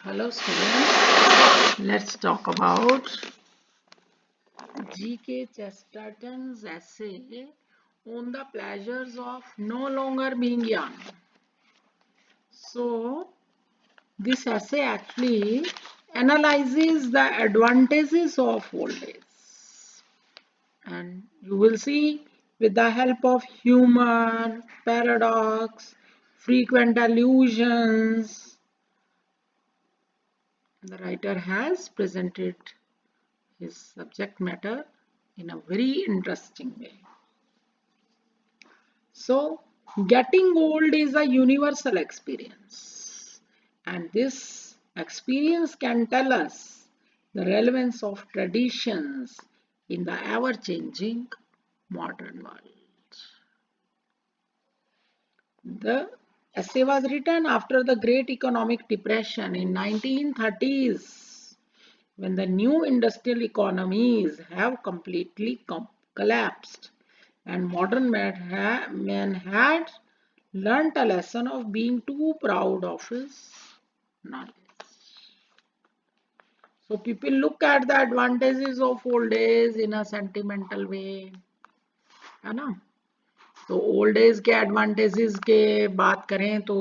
Hello students, let's talk about G.K. Chesterton's essay on the pleasures of no longer being young. So, this essay actually analyzes the advantages of old age. And you will see with the help of humor, paradox, frequent allusions, the writer has presented his subject matter in a very interesting way. So, getting old is a universal experience, and this experience can tell us the relevance of traditions in the ever changing modern world. The essay was written after the Great Economic Depression in 1930s, when the new industrial economies have completely collapsed and modern man had learnt a lesson of being too proud of his knowledge. So people look at the advantages of old age in a sentimental way, है ना? तो old age के advantages के बात करें तो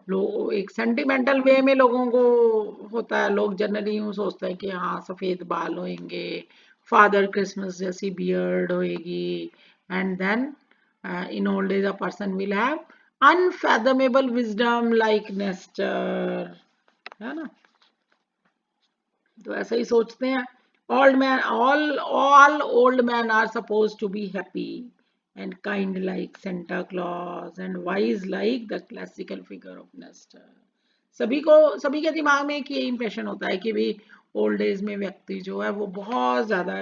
लोग एक सेंटिमेंटल वे में लोगों को होता है, लोग जनरली यूं सोचते हैं कि हाँ सफेद बाल होंगे, फादर क्रिसमस जैसी बियर्ड होएगी, and then in old age a person will have unfathomable wisdom like Nestor, है ना? तो ऐसा ही सोचते हैं. Old man, all old men are supposed to be happy and kind like Santa Claus and wise like the classical figure of Nestor. सभी के दिमाग में एक ये इंप्रेशन होता है कि भाई ओल्ड एज में व्यक्ति जो है वो बहुत ज्यादा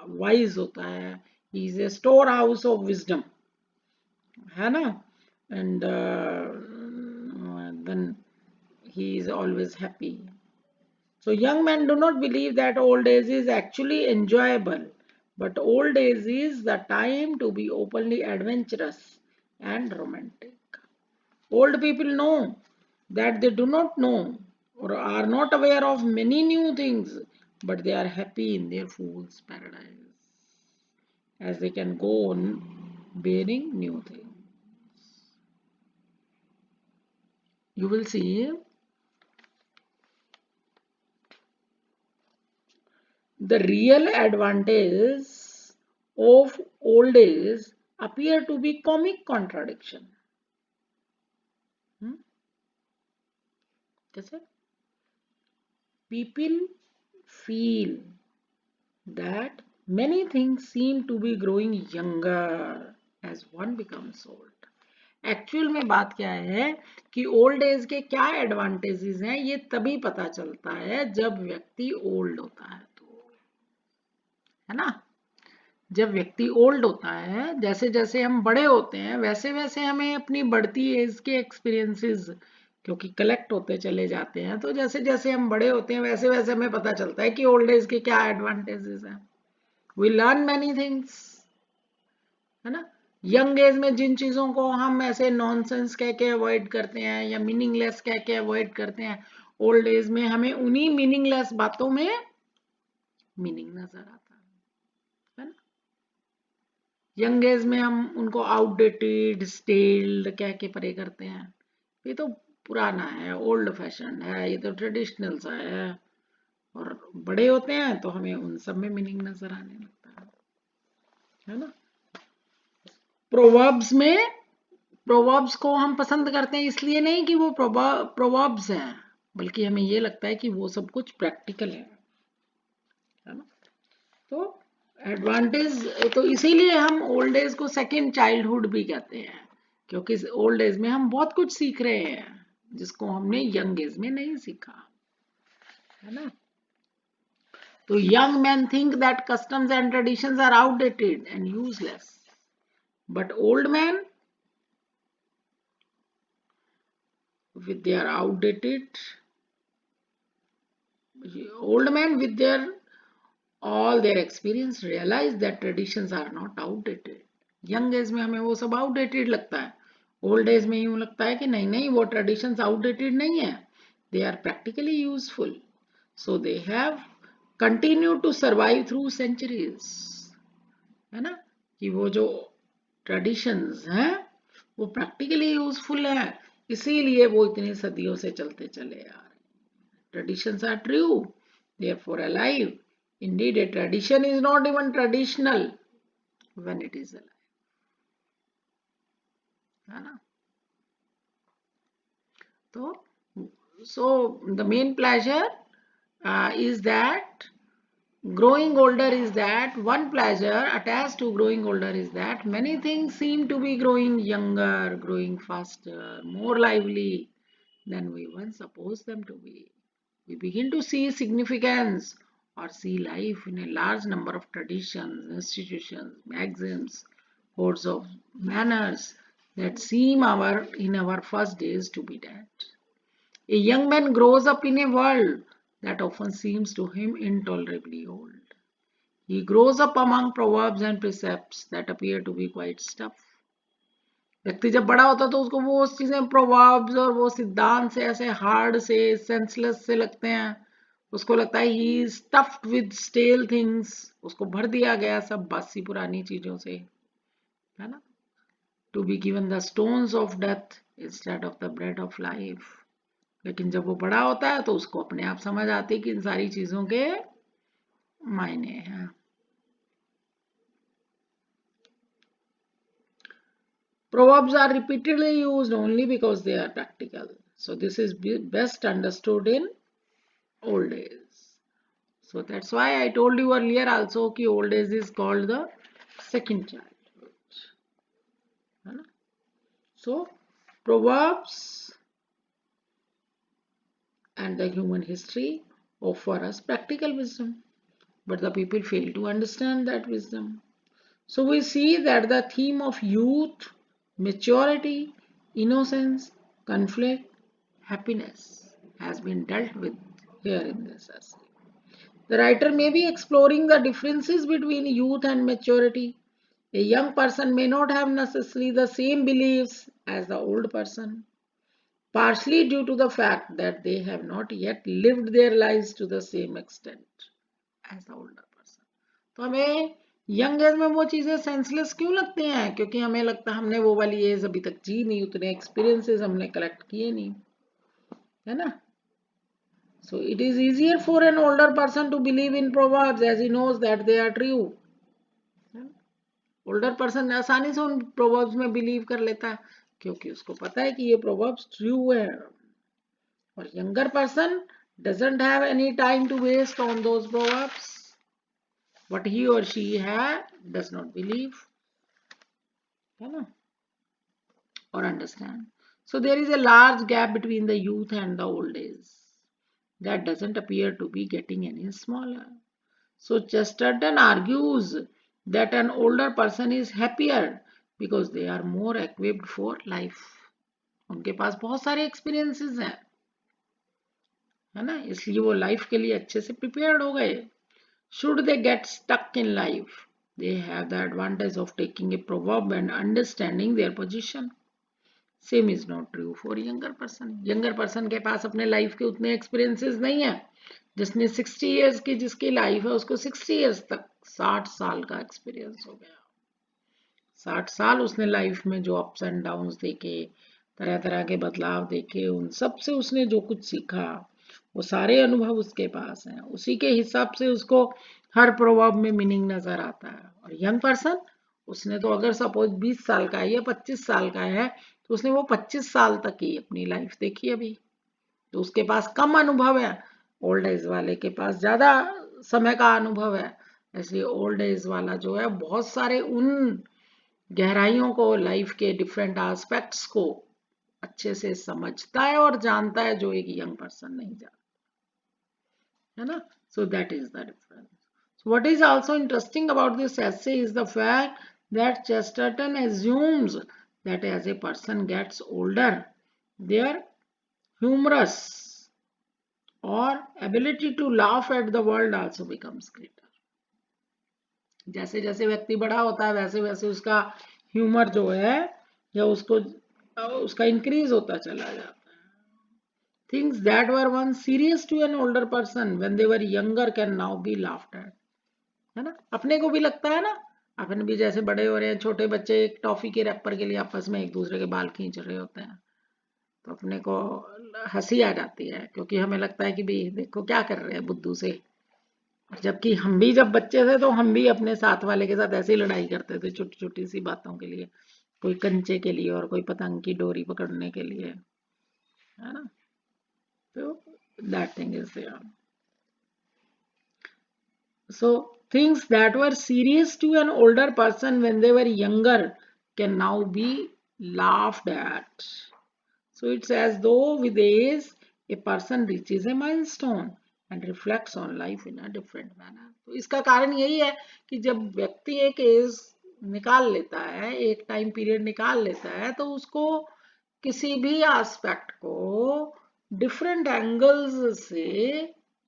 वाइज होता है, he is a store house of wisdom, है ना? And then he is always happy. So young men do not believe that old age is actually enjoyable, but old age is the time to be openly adventurous and romantic. Old people know that they do not know or are not aware of many new things, but they are happy in their fool's paradise, as they can go on bearing new things. You will see the real advantage of old age appear to be comic contradiction. People feel that many things seem to be growing younger as one becomes old. Actual में बात क्या है कि old age के क्या advantages हैं ये तभी पता चलता है जब व्यक्ति ओल्ड होता है, तो है ना? जब व्यक्ति ओल्ड होता है, जैसे जैसे हम बड़े होते हैं वैसे वैसे हमें अपनी बढ़ती एज के एक्सपीरियंसेस क्योंकि कलेक्ट होते चले जाते हैं, तो जैसे जैसे हम बड़े होते हैं वैसे वैसे हमें पता चलता है कि ओल्ड एज के क्या एडवांटेजेस हैं. वी लर्न मैनी थिंग्स, है ना? यंग एज में जिन चीजों को हम ऐसे नॉनसेंस कह के अवॉइड करते हैं या मीनिंगलेस कह के अवॉइड करते हैं, ओल्ड एज में हमें उन्हीं मीनिंगलेस बातों में मीनिंग नजर आता है ना? यंग एज में हम उनको आउटडेटेड स्टेल्ड कह के परे करते हैं, ये तो पुराना है, ओल्ड फैशन है, ये तो ट्रेडिशनल सा है. और बड़े होते हैं तो हमें उन सब में मीनिंग नजर आने लगता है ना? प्रोवर्ब्स को हम पसंद करते हैं इसलिए नहीं कि वो प्रोवर्ब्स हैं, बल्कि हमें ये लगता है कि वो सब कुछ प्रैक्टिकल है ना? तो एडवांटेज, तो इसीलिए हम ओल्ड एज को सेकेंड चाइल्डहुड भी कहते हैं, क्योंकि ओल्ड एज में हम बहुत कुछ सीख रहे हैं जिसको हमने यंग एज में नहीं सीखा, है ना? तो young men think that customs and traditions are outdated and useless, but old men with their all their experience realize that traditions are not outdated. Young age में हमें वो सब आउटडेटेड लगता है, ओल्ड एज में यूं लगता है कि नहीं नहीं वो ट्रेडिशंस आउटडेटेड नहीं है, they are practically useful. So they have continued to survive through centuries. है ना, कि वो जो ट्रेडिशंस हैं वो प्रैक्टिकली यूजफुल है, इसीलिए वो इतनी सदियों से चलते चले आ रहे हैं. Traditions are true, therefore alive. Indeed, a tradition is not even traditional when it is alive. है ना. तो so the main pleasure is that growing older is that one pleasure attached to growing older is that many things seem to be growing younger, growing faster, more lively than we once supposed them to be. We begin to see significance or see life in a large number of traditions, institutions, maxims, codes of manners that seem in our first days to be dead. A young man grows up in a world that often seems to him intolerably old. He grows up among proverbs and precepts that appear to be quite stuff. व्यक्ति जब बड़ा होता है तो उसको वो चीजें proverbs और वो सिद्धांत से ऐसे हार्ड से सेंसलेस से लगते हैं. उसको लगता है ही स्टफ्ड विद स्टेल थिंग्स, उसको भर दिया गया सब बासी पुरानी चीजों से, है ना. To be given the stones of death instead of the bread of life. लेकिन जब वो बड़ा होता है तो उसको अपने आप समझ आती है कि इन सारी चीजों के मायने हैं. Proverbs are repeatedly used only because they are practical. So this is best understood in old age. So that's why I told you earlier also कि old age is called the second childhood. है ना? So Proverbs and the human history offer us practical wisdom, but the people fail to understand that wisdom. So we see that the theme of youth, maturity, innocence, conflict, happiness has been dealt with here in this essay. The writer may be exploring the differences between youth and maturity. A young person may not have necessarily the same beliefs as the old person, partially due to the fact that they have not yet lived their lives to the same extent as the older person. तो हमें young age में वो चीजें senseless क्यों लगती हैं? क्योंकि हमें लगता है हमने वो वाली एज अभी तक जी नहीं, उतने एक्सपीरियंसेस हमने कलेक्ट किए नहीं, है ना. So it is easier for an older person to believe in proverbs as he knows that they are true. Older person आसानी से उन प्रोवर्ब्स में बिलीव कर लेता है क्योंकि उसको पता है कि ये प्रोवर्ब्स ट्रू है. और younger person doesn't have any time to waste on those proverbs. What he or she does not believe, है ना, or understand. So there is a large gap between the youth and the old age that doesn't appear to be getting any smaller. So Chesterton argues that an older person is happier because they are more equipped for life. उनके पास बहुत सारे experiences हैं, है ना, इसलिए वो life के लिए अच्छे से prepared हो गए. Should they get stuck in life, they have the advantage of taking a proverb and understanding their position. Same is not true for younger person. Younger person के पास अपने लाइफ के उतने एक्सपीरियंसेस नहीं है. जिसने 60 इयर्स की जिसकी लाइफ है उसको 60 इयर्स तक 60 साल का एक्सपीरियंस हो गया. 60 साल उसने लाइफ में जो अप्स एंड डाउन्स देखे, तरह तरह के बदलाव देखे, उन सब से उसने जो कुछ सीखा वो सारे अनुभव उसके पास हैं. उसी के हिसाब से उसको हर प्रोवर्ब में मीनिंग नजर आता है. और यंग पर्सन, उसने तो अगर सपोज 20 साल का है या 25 साल का है तो उसने वो 25 साल तक ही अपनी लाइफ देखी अभी, तो उसके पास कम अनुभव है. ओल्ड एज वाले के पास ज्यादा समय का अनुभव है. इसलिए ओल्ड एज वाला जो है बहुत सारे उन गहराइयों को, लाइफ के डिफरेंट एस्पेक्ट्स को अच्छे से समझता है और जानता है जो एक यंग पर्सन नहीं जानता, है ना. So that is the difference. What is also interesting about this essay is the fact that Chesterton assumes that as a person gets older, their humorous or ability to laugh at the world also becomes greater. जैसे जैसे व्यक्ति बड़ा होता है वैसे वैसे उसका humour जो है या उसका इंक्रीज होता चला जाता है. Things that were once serious to an older person when they were younger can now be laughed at. है ना? अपने को भी लगता है ना, अपन भी जैसे बड़े हो रहे हैं, छोटे बच्चे एक टॉफी के रैपर के लिए आपस में एक दूसरे के बाल खींच रहे होते हैं, तो अपने को हंसी आ जाती है, क्योंकि हमें लगता है कि भाई देखो क्या कर रहे हैं बुद्धू से। और जबकि हम भी जब बच्चे थे तो हम भी अपने साथ वाले के साथ ऐसे ही लड़ाई करते थे, छोटी छोटी सी बातों के लिए, कोई कंचे के लिए और कोई पतंग की डोरी पकड़ने के लिए, है ना? तो that thing is there. So things that were serious to an older person when they were younger can now be laughed at. So it's as though with age a person reaches a milestone and reflects on life in a different manner. तो इसका कारण यही है कि जब व्यक्ति एक as निकाल लेता है, एक टाइम पीरियड निकाल लेता है, तो उसको किसी भी एस्पेक्ट को डिफरेंट एंगल्स से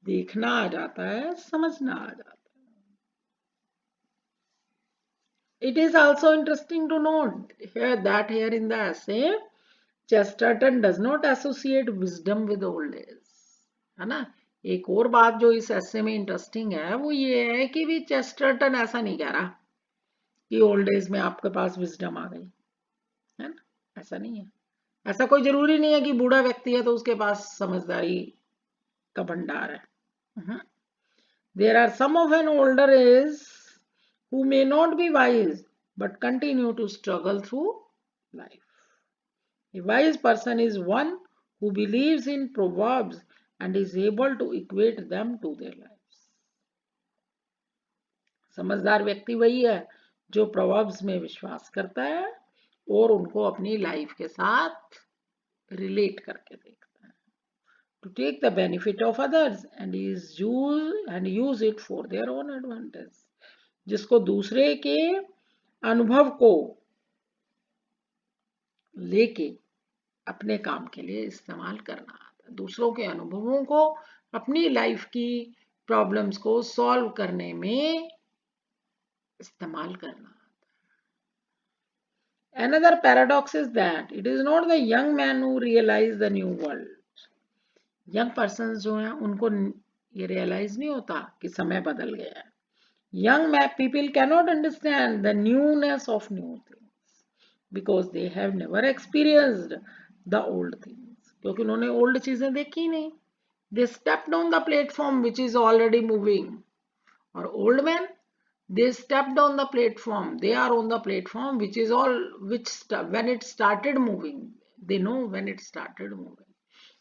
देखना आ जाता है, समझना आ जाता है. It is also interesting to note here in the essay, Chesterton does not associate wisdom with old age. है ना? एक और बात जो इस essay में इंटरेस्टिंग है वो ये है कि भी चेस्टरटन ऐसा नहीं कह रहा कि ओल्ड एज में आपके पास विजडम आ गई, है ना? ऐसा नहीं है. ऐसा कोई जरूरी नहीं है कि बूढ़ा व्यक्ति है तो उसके पास समझदारी का भंडार है. There are some of an older age who may not be wise but continue to struggle through life. A wise person is one who believes in proverbs and is able to equate them to their lives. समझदार व्यक्ति वही है जो proverbs में विश्वास करता है और उनको अपनी लाइफ के साथ रिलेट करके देखता है. To take the benefit of others and use it for their own advantage. जिसको दूसरे के अनुभव को लेके अपने काम के लिए इस्तेमाल करना आता है, दूसरों के अनुभवों को अपनी लाइफ की प्रॉब्लम्स को सॉल्व करने में इस्तेमाल करना. Another paradox is that it is not the young man who realize the new world. Young person जो हैं उनको ये रियलाइज नहीं होता कि समय बदल गया है. Young people cannot understand the newness of new things because they have never experienced the old things. क्योंकि उन्होंने old चीजें देखी ही नहीं. They stepped on the platform which is already moving. और old men, they stepped on the platform. They are on the platform which is when it started moving. They know when it started moving.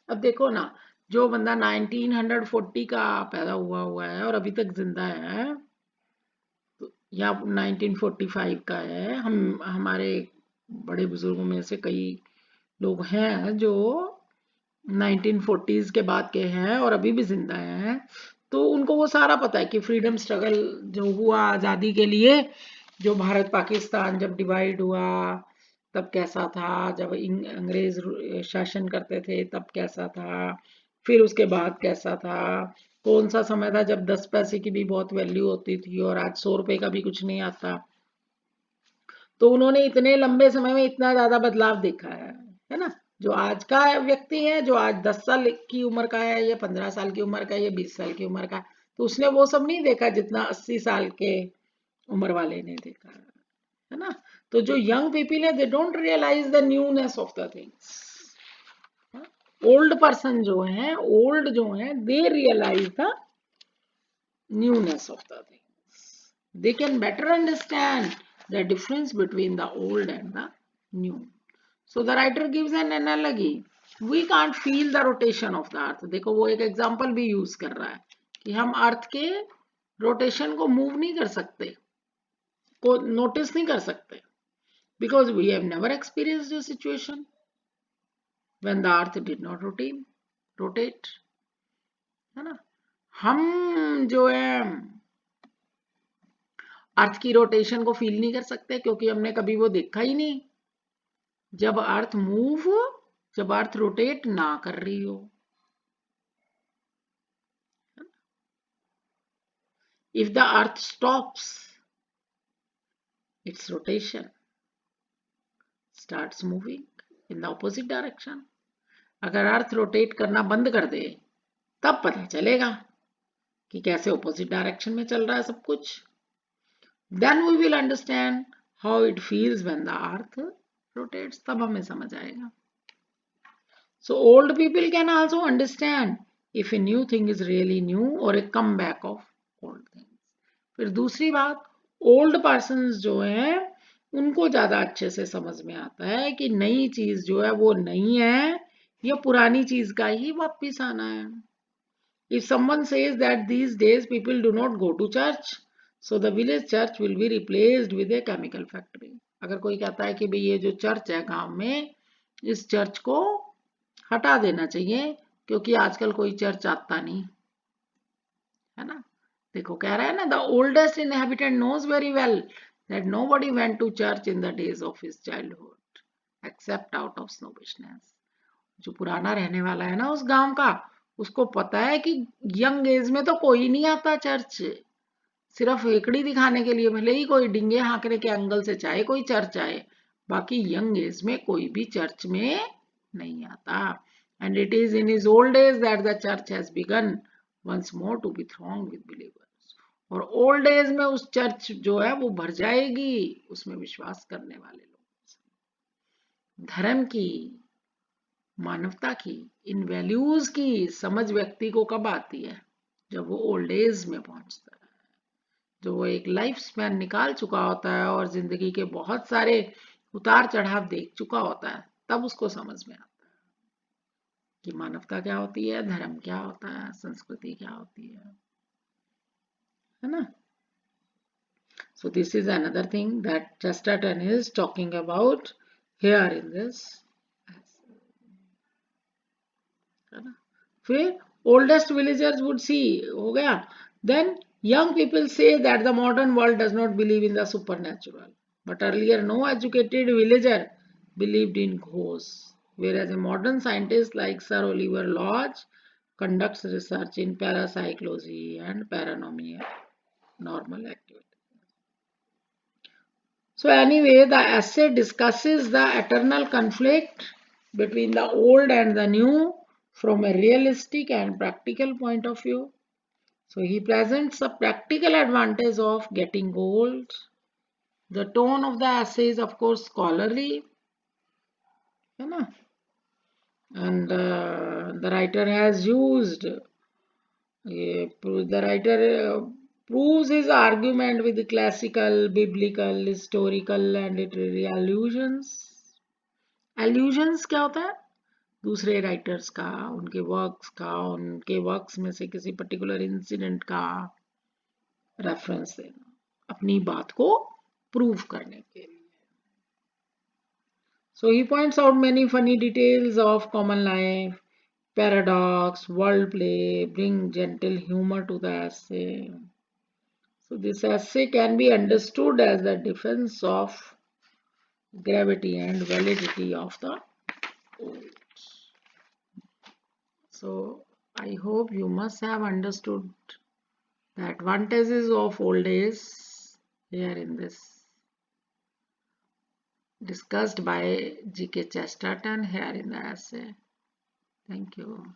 अब देखो ना, जो बंदा 1940 का पैदा हुआ है और अभी तक जिंदा है, या 1945 का है, हमारे बड़े बुजुर्गों में से कई लोग हैं जो 1940s के बाद के हैं और अभी भी जिंदा हैं, तो उनको वो सारा पता है कि फ्रीडम स्ट्रगल जो हुआ आज़ादी के लिए, जो भारत पाकिस्तान जब डिवाइड हुआ तब कैसा था, जब अंग्रेज शासन करते थे तब कैसा था, फिर उसके बाद कैसा था, कौन सा समय था जब 10 पैसे की भी बहुत वैल्यू होती थी और आज 100 रुपए का भी कुछ नहीं आता. तो उन्होंने इतने लंबे समय में इतना ज्यादा बदलाव देखा है ना? जो आज का व्यक्ति है, जो आज 10 साल की उम्र का है या 15 साल की उम्र का है या 20 साल की उम्र का, तो उसने वो सब नहीं देखा जितना 80 साल के उम्र वाले ने देखा है ना? तो जो यंग पीपल है, they don't realize the newness of the things. Old person जो है they realize the newness of the things. They can better understand the difference between the old and the new. So the writer gives an analogy. We can't feel the rotation of the earth. देखो वो एक example भी use कर रहा है कि हम अर्थ के रोटेशन को मूव नहीं कर सकते, को नोटिस नहीं कर सकते, because we have never experienced a situation when the earth did not rotate. है ना? हम जो है अर्थ की रोटेशन को फील नहीं कर सकते क्योंकि हमने कभी वो देखा ही नहीं जब अर्थ रोटेट ना कर रही हो. If the earth stops, its rotation starts moving in the opposite direction. अगर अर्थ रोटेट करना बंद कर दे तब पता चलेगा कि कैसे ऑपोजिट डायरेक्शन में चल रहा है सब कुछ. Then we will understand how it feels when the earth rotates. तब हमें समझ आएगा. So old people can also understand if a new thing is really new or a comeback of old things. फिर दूसरी बात, ओल्ड पर्सन्स जो हैं उनको ज्यादा अच्छे से समझ में आता है कि नई चीज जो है वो नई है या पुरानी चीज का ही वापिस आना है. If someone says that these days people do not go to church, so the village church will be replaced with a chemical factory. अगर कोई कहता है कि भाई ये जो चर्च है गांव में, इस चर्च को हटा देना चाहिए क्योंकि आजकल कोई चर्च आता नहीं है ना. देखो कह रहा है ना, the oldest inhabitant knows very well that nobody went to church in the days of his childhood except out of snobbishness. जो पुराना रहने वाला है ना उस गांव का, उसको पता है कि यंग एज में तो कोई नहीं आता चर्च, सिर्फ एकड़ी दिखाने के लिए, भले ही कोई डिंगे हाँकने के एंगल से चाहे कोई चर्च आए, बाकी यंग एज में कोई भी चर्च में नहीं आता. And it is in his old age that the church has begun once more to be thronged with believers. और ओल्ड एज में उस चर्च जो है वो भर जाएगी उसमें विश्वास करने वाले लोग. धर्म की, मानवता की, इन वैल्यूज की समझ व्यक्ति को कब आती है? जब वो ओल्ड एज में पहुंचता है, जो वो एक लाइफ स्पैन निकाल चुका होता है और जिंदगी के बहुत सारे उतार चढ़ाव देख चुका होता है, तब उसको समझ में आता है कि मानवता क्या होती है, धर्म क्या होता है, संस्कृति क्या होती है ना. So this is another thing that Chesterton is talking about here in this. फिर oldest villagers would see, हो गया. Then young people say that the modern world does not believe in the supernatural, but earlier no educated villager believed in ghosts, whereas a modern scientist like Sir Oliver Lodge conducts research in parapsychology and paranormal activity. So anyway, the essay discusses the eternal conflict between the old and the new from a realistic and practical point of view. So he presents the practical advantage of getting old. The tone of the essay is of course scholarly, है ना? And the writer has used, the writer proves his argument with classical, biblical, historical and literary allusions. Allusions क्या होता है? दूसरे writers का, उनके works में से किसी पर्टिकुलर इंसिडेंट का रेफरेंस देना अपनी बात को प्रूव करने के लिए. So he points out many funny details of common life, paradox, wordplay, bring gentle humor to the essay. So this essay can be understood as the defense of gravity and validity of the old. So I hope you must have understood the advantages of old days here in this discussed by G.K. Chesterton here in the essay. Thank you.